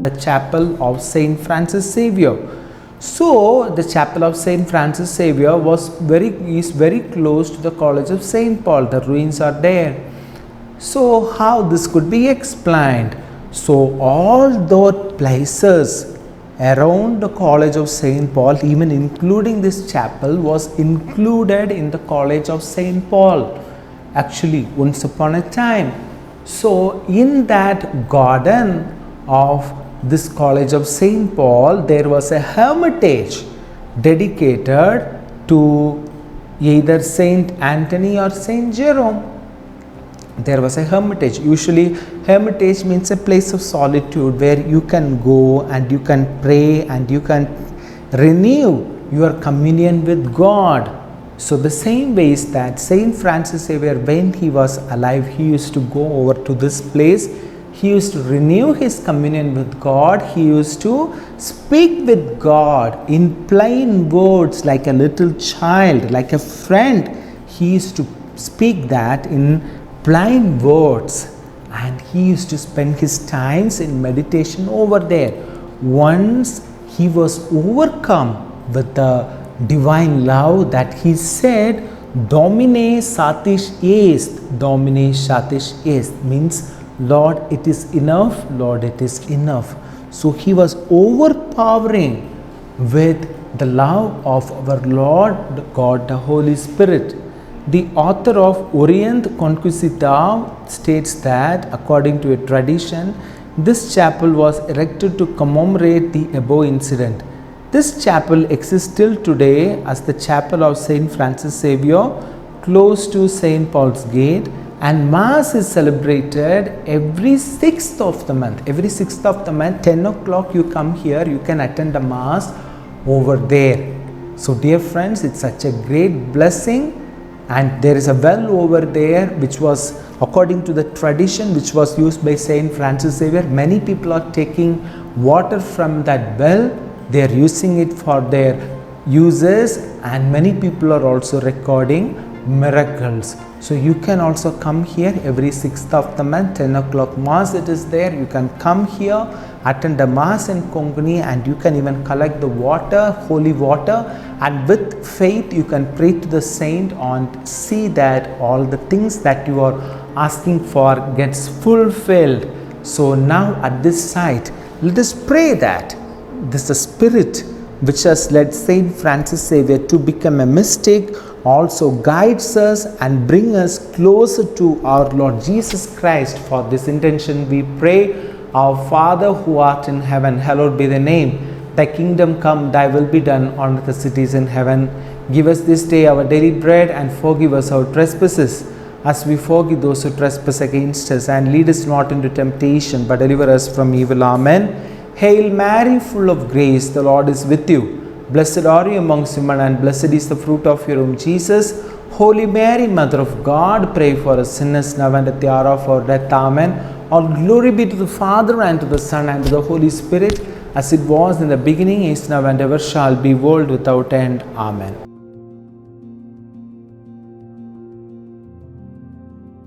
the chapel of Saint Francis Xavier. So the chapel of Saint Francis Xavier is very close to the College of Saint Paul. The ruins are there. So how this could be explained? So all those places around the College of Saint Paul, even including this chapel, was included in the College of Saint Paul actually once upon a time. So in that garden of this College of Saint Paul, there was a hermitage dedicated to either Saint Anthony or Saint Jerome. There was a hermitage. Usually hermitage means a place of solitude where you can go and you can pray and you can renew your communion with God. So the same way is that Saint Francis Xavier, when he was alive, he used to go over to this place. He used to renew his communion with God. He used to speak with God in plain words like a little child, like a friend. He used to speak that in plain words, and he used to spend his times in meditation over there. Once he was overcome with the divine love that he said, Domine satis est, Domine satis est, means Lord, it is enough, Lord, it is enough. So he was overpowering with the love of our Lord God, the Holy Spirit. The author of Orient Conquista states that according to a tradition, this chapel was erected to commemorate the above incident. This chapel exists till today as the chapel of Saint Francis Xavier, close to Saint Paul's Gate, and Mass is celebrated every 6th of the month. Every 6th of the month, 10 o'clock you come here, you can attend a Mass over there. So dear friends, it's such a great blessing, and there is a well over there which was according to the tradition which was used by Saint Francis Xavier. Many people are taking water from that well. They are using it for their uses, and many people are also recording miracles. So you can also come here every 6th of the month, 10 o'clock Mass it is there. You can come here, attend the Mass in Konkani, and you can even collect the water, holy water, and with faith you can pray to the saint and see that all the things that you are asking for gets fulfilled. So now at this site, let us pray that this spirit which has led Saint Francis Xavier to become a mystic also guides us and bring us closer to our Lord Jesus Christ. For this intention we pray, Our Father who art in heaven, hallowed be thy name. Thy kingdom come, thy will be done on earth as it is in heaven. Give us this day our daily bread, and forgive us our trespasses as we forgive those who trespass against us. And lead us not into temptation, but deliver us from evil. Amen. Hail Mary, full of grace, the Lord is with you. Blessed are you amongst women, and blessed is the fruit of your womb, Jesus. Holy Mary, Mother of God, pray for us sinners now and at the hour of our death. Amen. All glory be to the Father, and to the Son, and to the Holy Spirit, as it was in the beginning, is now, and ever shall be, world without end. Amen.